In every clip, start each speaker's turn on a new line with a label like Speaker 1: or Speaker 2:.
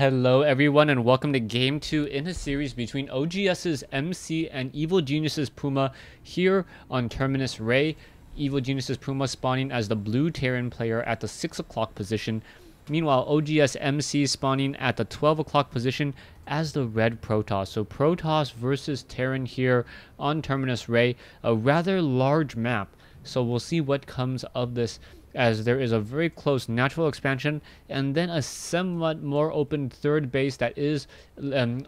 Speaker 1: Hello everyone and welcome to Game 2 in a series between oGs's MC and Evil Genius's Puma here on Terminus Ray. Evil Genius's Puma spawning as the blue Terran player at the 6 o'clock position. Meanwhile, oGs MC spawning at the 12 o'clock position as the red Protoss. So Protoss versus Terran here on Terminus Ray, a rather large map. So we'll see what comes of this, as there is a very close natural expansion and then a somewhat more open third base that is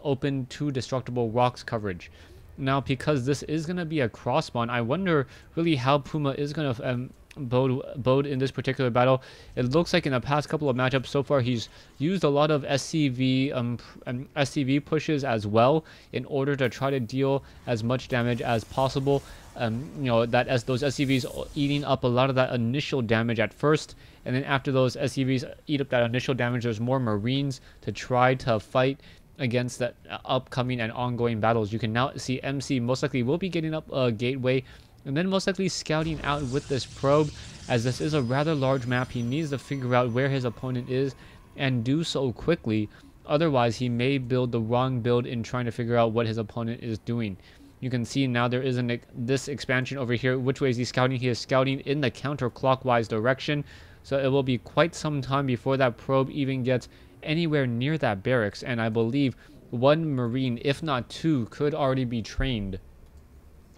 Speaker 1: open to destructible rocks coverage. Now, because this is going to be a cross spawn, I wonder really how Puma is going to bode in this particular battle. It looks like in the past couple of matchups so far he's used a lot of SCV pushes as well in order to try to deal as much damage as possible. That as those SCVs eating up a lot of that initial damage at first, and then after those SCVs eat up that initial damage, there's more Marines to try to fight against that upcoming and ongoing battles. You can now see MC most likely will be getting up a gateway and then most likely scouting out with this probe. As this is a rather large map, he needs to figure out where his opponent is and do so quickly. Otherwise, he may build the wrong build in trying to figure out what his opponent is doing. You can see now there is this expansion over here. Which way is he scouting? He is scouting in the counterclockwise direction. So it will be quite some time before that probe even gets anywhere near that barracks. And I believe one Marine, if not two, could already be trained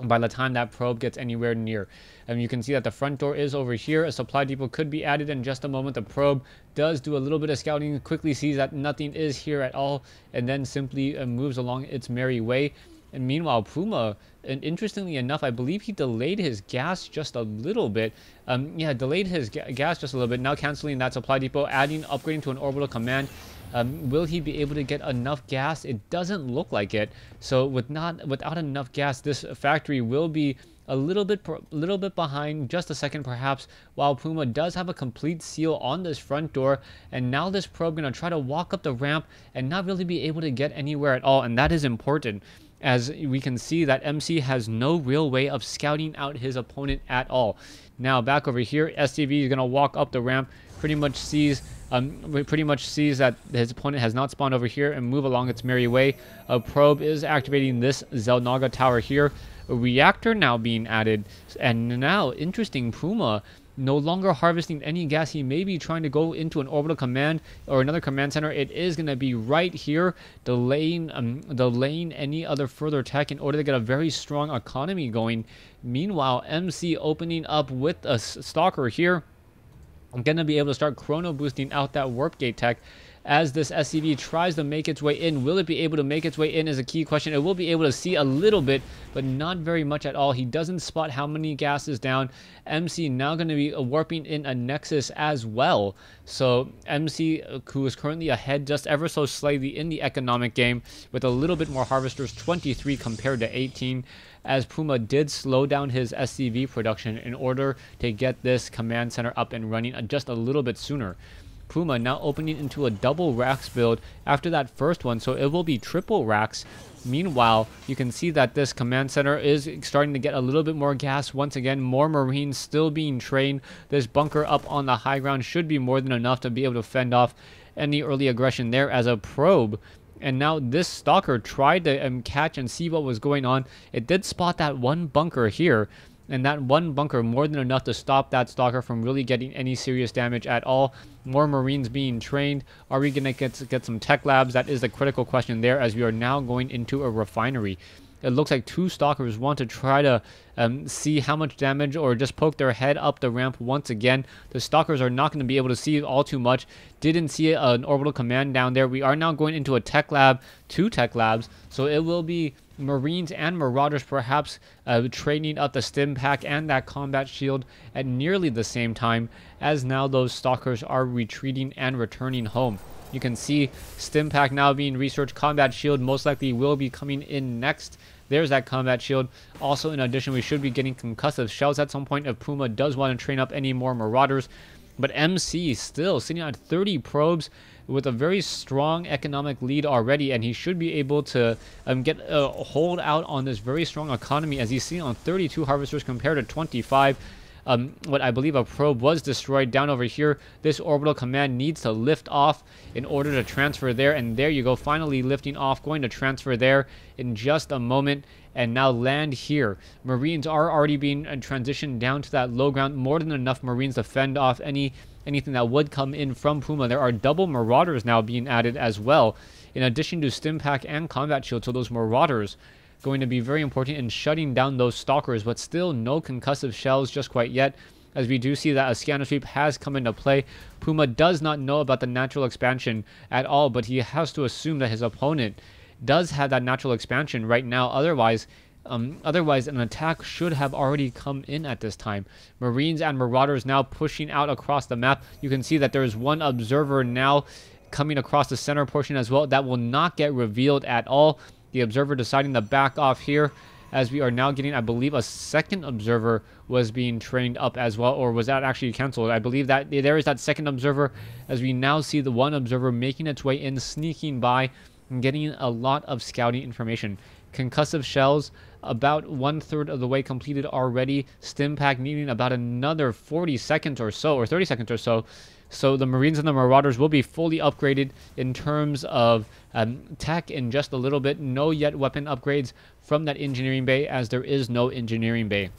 Speaker 1: by the time that probe gets anywhere near. And you can see that the front door is over here. A supply depot could be added in just a moment. The probe does do a little bit of scouting, quickly sees that nothing is here at all, and then simply moves along its merry way. And meanwhile, Puma, and interestingly enough, I believe he delayed his gas just a little bit. Delayed his gas just a little bit. Now canceling that supply depot, upgrading to an orbital command. Will he be able to get enough gas? It doesn't look like it. So without enough gas, this factory will be a little bit behind, just a second perhaps, while Puma does have a complete seal on this front door. And now this probe gonna try to walk up the ramp and not really be able to get anywhere at all, and that is important, as we can see that MC has no real way of scouting out his opponent at all. Now back over here, SCV is gonna walk up the ramp, pretty much sees that his opponent has not spawned over here and move along its merry way. A probe is activating this Zelnaga tower here. A reactor now being added, and now interesting, Puma no longer harvesting any gas. He may be trying to go into an orbital command or another command center. It is going to be right here, delaying any other further tech in order to get a very strong economy going. Meanwhile, MC opening up with a stalker here. I'm going to be able to start chrono boosting out that warp gate tech as this SCV tries to make its way in. Will it be able to make its way in is a key question. It will be able to see a little bit, but not very much at all. He doesn't spot how many gases down. MC now going to be warping in a Nexus as well. So MC, who is currently ahead just ever so slightly in the economic game with a little bit more harvesters, 23 compared to 18, as Puma did slow down his SCV production in order to get this command center up and running just a little bit sooner. Puma now opening into a double racks build after that first one, so it will be triple racks. Meanwhile, you can see that this command center is starting to get a little bit more gas. Once again, more Marines still being trained. This bunker up on the high ground should be more than enough to be able to fend off any early aggression there as a probe. And now this stalker tried to catch and see what was going on. It did spot that one bunker here, and that one bunker more than enough to stop that stalker from really getting any serious damage at all. More Marines being trained. Are we going to get some tech labs? That is the critical question there, as we are now going into a refinery. It looks like two stalkers want to try to see how much damage, or just poke their head up the ramp once again. The stalkers are not going to be able to see all too much. Didn't see an orbital command down there. We are now going into a tech lab, two tech labs, so it will be Marines and Marauders perhaps training up the stim pack and that combat shield at nearly the same time, as now those stalkers are retreating and returning home. You can see stim pack now being researched. Combat shield most likely will be coming in next. There's that combat shield. Also, in addition, we should be getting concussive shells at some point if Puma does want to train up any more Marauders. But MC still sitting on 30 probes with a very strong economic lead already, and he should be able to get a hold out on this very strong economy, as he's seen on 32 harvesters compared to 25. what I believe a probe was destroyed down over here. This orbital command needs to lift off in order to transfer there, and there you go, finally lifting off, going to transfer there in just a moment, and now land here. Marines are already being transitioned down to that low ground, more than enough Marines to fend off anything that would come in from Puma. There are double Marauders now being added as well, in addition to Stimpack and Combat Shield, so those Marauders going to be very important in shutting down those Stalkers, but still no concussive shells just quite yet, as we do see that a scanner sweep has come into play. Puma does not know about the natural expansion at all, but he has to assume that his opponent does have that natural expansion right now. Otherwise an attack should have already come in at this time. Marines and Marauders now pushing out across the map. You can see that there is one observer now coming across the center portion as well. That will not get revealed at all. The observer deciding to back off here, as we are now getting, I believe, a second observer was being trained up as well, or was that actually canceled? I believe that there is that second observer, as we now see the one observer making its way in, sneaking by, and getting a lot of scouting information. Concussive shells about 1/3 of the way completed already. Stimpack needing about another 40 seconds or so, or 30 seconds or so. So the Marines and the Marauders will be fully upgraded in terms of tech in just a little bit. No yet weapon upgrades from that engineering bay, as there is no engineering bay.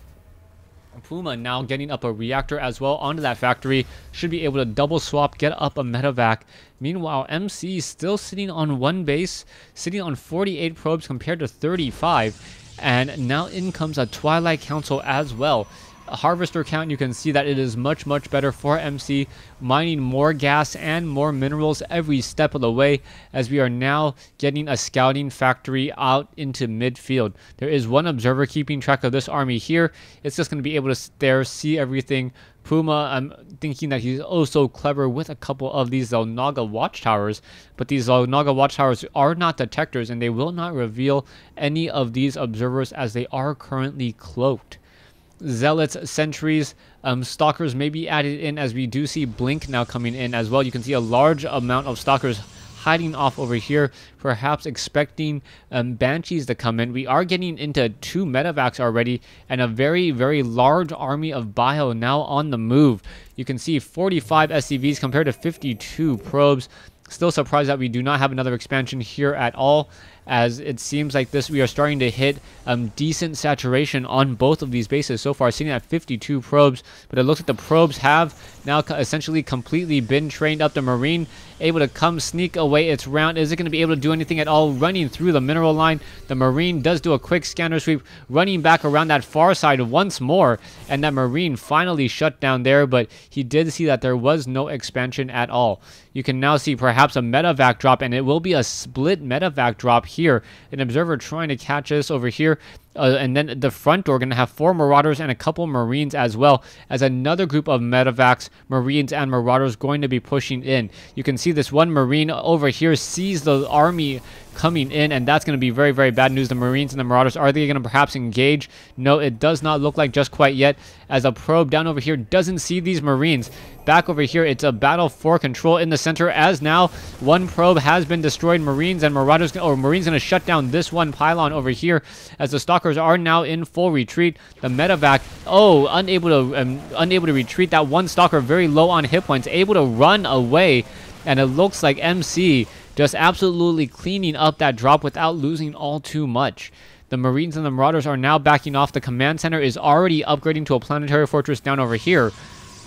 Speaker 1: Puma now getting up a reactor as well onto that factory. Should be able to double swap, get up a medevac. Meanwhile, MC still sitting on one base, sitting on 48 probes compared to 35. And now in comes a Twilight Council as well. A harvester count, you can see that it is much better for MC, mining more gas and more minerals every step of the way, as we are now getting a scouting factory out into midfield. There is one observer keeping track of this army here. It's just going to be able to sit there, see everything. Puma, I'm thinking that he's oh so clever with a couple of these Xel'Naga watchtowers, but these Xel'Naga watchtowers are not detectors, and they will not reveal any of these observers, as they are currently cloaked. Zealots, sentries, stalkers may be added in, as we do see Blink now coming in as well. You can see a large amount of stalkers hiding off over here, perhaps expecting banshees to come in. We are getting into 2 medevacs already, and a very large army of bio now on the move. You can see 45 SCVs compared to 52 probes. Still surprised that we do not have another expansion here at all, as it seems like we are starting to hit decent saturation on both of these bases so far, sitting at 52 probes. But it looks like the probes have now essentially completely been trained up. The Marine able to come sneak away its round. Is it going to be able to do anything at all? Running through the mineral line, the Marine does do a quick scanner sweep, running back around that far side once more, and that Marine finally shut down there, but he did see that there was no expansion at all. You can now see perhaps a medevac drop, and it will be a split medevac drop here. An observer trying to catch us over here. And then the front door going to have 4 Marauders and a couple Marines as well, as another group of medevacs, Marines, and Marauders going to be pushing in. You can see this one Marine over here sees the army coming in, and that's going to be very bad news. The Marines and the Marauders, are they going to perhaps engage? No, it does not look like just quite yet, as a probe down over here doesn't see these Marines. Back over here, it's a battle for control in the center, as now one probe has been destroyed. Marines and Marauders, or Marines, going to shut down this one pylon over here, as the Stalkers are now in full retreat. The medevac, unable to retreat. That one Stalker very low on hit points, able to run away, and it looks like MC just absolutely cleaning up that drop without losing all too much. The Marines and the Marauders are now backing off. The command center is already upgrading to a planetary fortress down over here.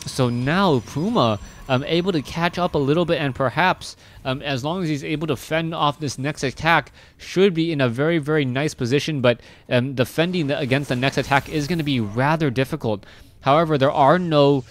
Speaker 1: So now Puma able to catch up a little bit, and perhaps as long as he's able to fend off this next attack, should be in a very nice position. But defending against the next attack is going to be rather difficult. However, there are no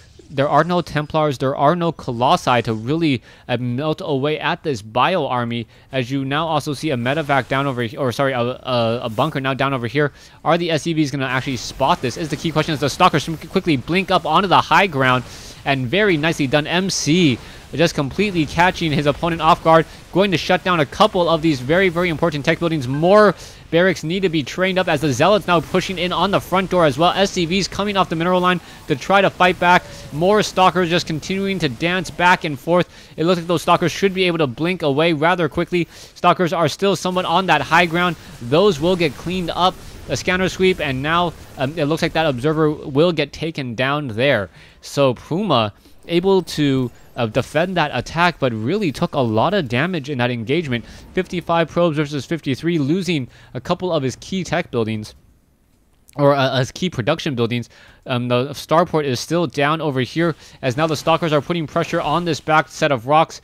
Speaker 1: Templars, there are no Colossi to really melt away at this bio army, as you now also see a medevac down over here, or sorry, a bunker now down over here. Are the SCVs going to actually spot this? Is the key question, as the Stalkers quickly blink up onto the high ground, and very nicely done. MC just completely catching his opponent off guard, going to shut down a couple of these very important tech buildings. More barracks need to be trained up, as the Zealots now pushing in on the front door as well. SCVs coming off the mineral line to try to fight back. More Stalkers just continuing to dance back and forth. It looks like those Stalkers should be able to blink away rather quickly. Stalkers are still somewhat on that high ground. Those will get cleaned up a scanner sweep, and now it looks like that observer will get taken down there. So Puma able to defend that attack, but really took a lot of damage in that engagement. 55 probes versus 53, losing a couple of his key tech buildings, or as key production buildings. The starport is still down over here, as now the stalkers are putting pressure on this back set of rocks.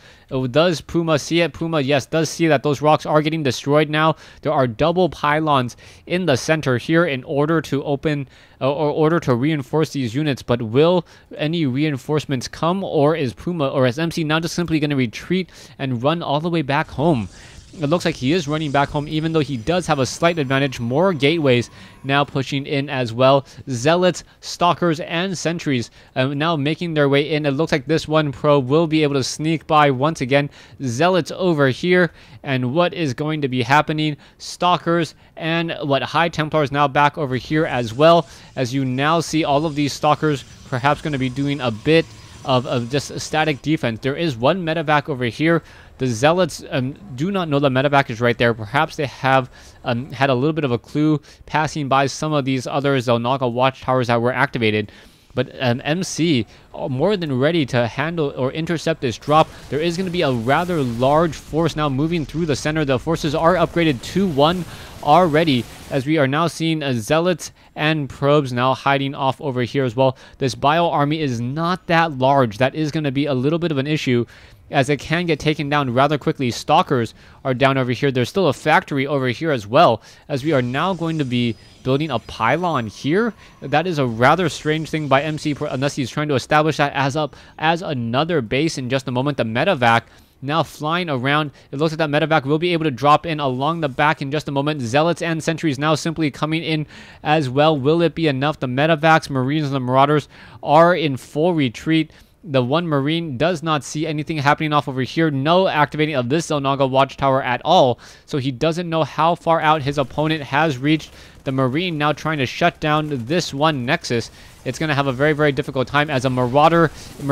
Speaker 1: Does Puma see it? Puma, yes, does see that those rocks are getting destroyed now. There are double pylons in the center here in order to open or order to reinforce these units, but will any reinforcements come, or is Puma or is MC now just simply going to retreat and run all the way back home? It looks like he is running back home, even though he does have a slight advantage. More gateways now pushing in as well. Zealots, stalkers, and sentries now making their way in. It looks like this one probe will be able to sneak by once again. Zealots over here. And what is going to be happening? Stalkers and High Templars now back over here as well. As you now see all of these stalkers perhaps going to be doing a bit of just static defense. There is one medevac over here. The Zealots do not know the medevac is right there. Perhaps they have had a little bit of a clue passing by some of these other Zelnaga watchtowers that were activated. But MC more than ready to handle or intercept this drop. There is going to be a rather large force now moving through the center. The forces are upgraded to 1 already, as we are now seeing Zealots and probes now hiding off over here as well. This bio army is not that large. That is going to be a little bit of an issue, as it can get taken down rather quickly. Stalkers are down over here. There's still a factory over here as well, as we are now going to be building a pylon here. That is a rather strange thing by MC, unless he's trying to establish that as another base in just a moment. The medevac now flying around. It looks like that medevac will be able to drop in along the back in just a moment. Zealots and sentries now simply coming in as well. Will it be enough? The medevacs, marines, and the marauders are in full retreat. The one marine does not see anything happening off over here. No activating of this Zelnaga watchtower at all. So he doesn't know how far out his opponent has reached. The marine now trying to shut down this one nexus. It's going to have a very, very difficult time, as a marauders and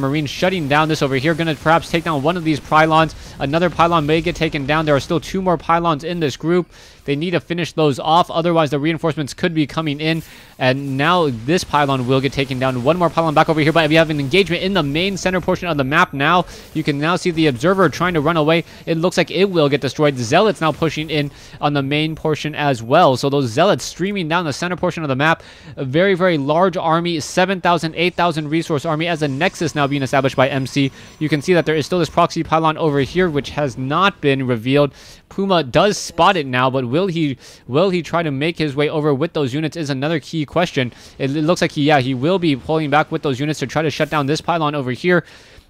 Speaker 1: marines shutting down this over here. Going to perhaps take down one of these pylons. Another pylon may get taken down. There are still 2 more pylons in this group. They need to finish those off, otherwise the reinforcements could be coming in. And now this pylon will get taken down. One more pylon back over here, but we have an engagement in the main center portion of the map now. You can now see the observer trying to run away. It looks like it will get destroyed. The Zealots now pushing in on the main portion as well. So those Zealots streaming down the center portion of the map. A very, very large army, 7,000, 8,000 resource army, as a nexus now being established by MC. You can see that there is still this proxy pylon over here, which has not been revealed. Puma does spot it now, but will he try to make his way over with those units is another key question. It looks like he will be pulling back with those units to try to shut down this pylon over here,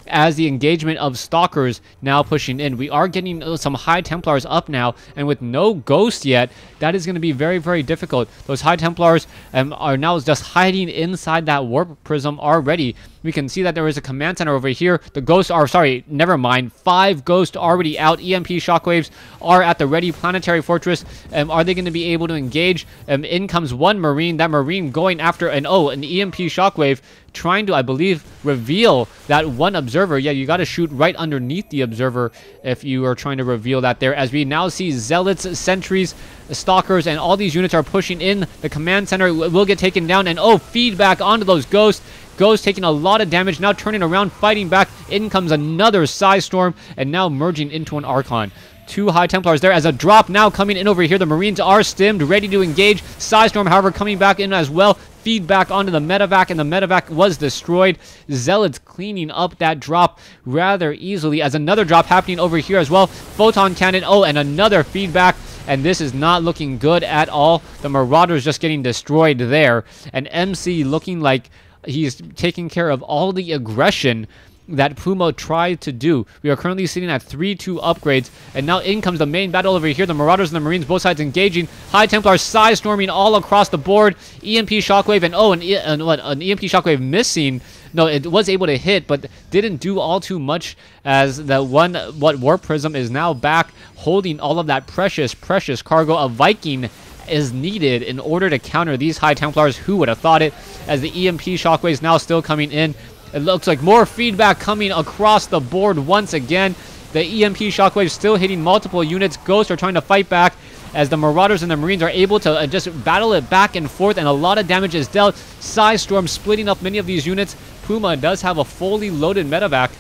Speaker 1: as the engagement of stalkers now pushing in. We are getting some High Templars up now, and with no ghost yet, that is going to be very, very difficult. Those High Templars are now just hiding inside that warp prism already. We can see that there is a command center over here. The ghosts are, sorry, never mind. 5 ghosts already out. EMP shockwaves are at the ready. Planetary Fortress, are they going to be able to engage? In comes one marine. That marine going after an EMP shockwave, trying to, I believe, reveal that one observer. Yeah, you got to shoot right underneath the observer if you are trying to reveal that there. As we now see Zealots, sentries, stalkers, and all these units are pushing in. The command center will get taken down, and feedback onto those ghosts. Ghost taking a lot of damage, now turning around, fighting back. In comes another Psystorm, and now merging into an Archon. 2 High Templars there, as a drop now coming in over here. The Marines are stimmed, ready to engage. Psystorm, however, coming back in as well. Feedback onto the medevac, and the medevac was destroyed. Zealots cleaning up that drop rather easily, as another drop happening over here as well. Photon cannon, and another feedback. And this is not looking good at all. The Marauders just getting destroyed there. And MC looking like he's taking care of all the aggression that Puma tried to do. We are currently sitting at 3-2 upgrades, and now in comes the main battle over here. The Marauders and the Marines, both sides engaging. High Templars Psystorming all across the board. EMP Shockwave, and an EMP Shockwave missing. No, it was able to hit, but didn't do all too much, as the one Warp Prism is now back, holding all of that precious cargo. A Viking is needed in order to counter these High Templars. Who would have thought it? As the EMP Shockwaves now still coming in. It looks like more feedback coming across the board once again. The EMP Shockwaves still hitting multiple units. Ghosts are trying to fight back. as the Marauders and the Marines are able to just battle it back and forth, and a lot of damage is dealt. Psystorm splitting up many of these units. Puma does have a fully loaded medevac,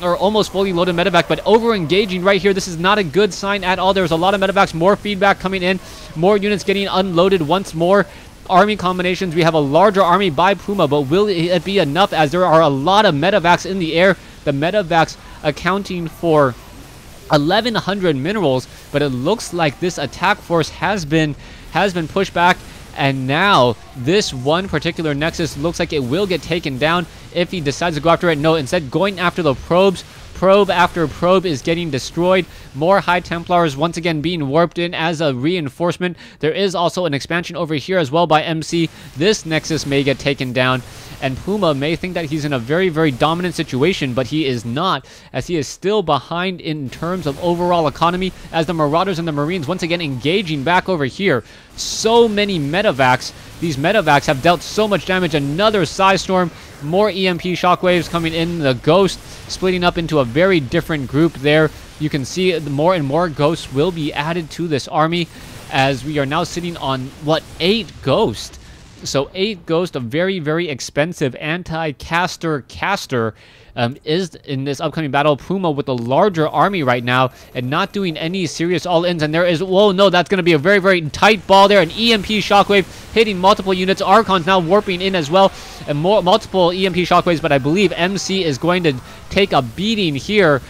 Speaker 1: or almost fully loaded medevac, but over-engaging right here. This is not a good sign at all. There's a lot of medevacs, more feedback coming in, more units getting unloaded once more. Army combinations, we have a larger army by Puma, but will it be enough, as there are a lot of medevacs in the air? The medevacs accounting for 1,100 minerals, but it looks like this attack force has been pushed back, and now this one particular Nexus looks like it will get taken down if he decides to go after it. No, instead going after the probes. Probe after probe is getting destroyed. More High Templars once again being warped in as a reinforcement. There is also an expansion over here as well by MC. This Nexus may get taken down, and Puma may think that he's in a very, very dominant situation, but he is not, as he is still behind in terms of overall economy, as the Marauders and the Marines once again engaging back over here. So many medevacs. These medevacs have dealt so much damage. Another Psystorm, more EMP shockwaves coming in. The Ghost splitting up into a very different group there. You can see more and more Ghosts will be added to this army, as we are now sitting on, what, 8 Ghosts. So 8 Ghosts, a very, very expensive anti-caster is in this upcoming battle. Puma with a larger army right now and not doing any serious all-ins. And there is, whoa, no, that's going to be a very, very tight ball there. An EMP shockwave hitting multiple units. Archon's now warping in as well, and multiple EMP shockwaves, but I believe MC is going to take a beating here.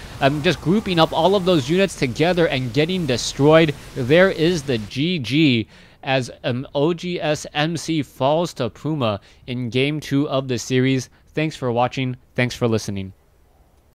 Speaker 1: Just grouping up all of those units together and getting destroyed. There is the GG, as oGs MC falls to Puma in Game 2 of the series. Thanks for watching. Thanks for listening.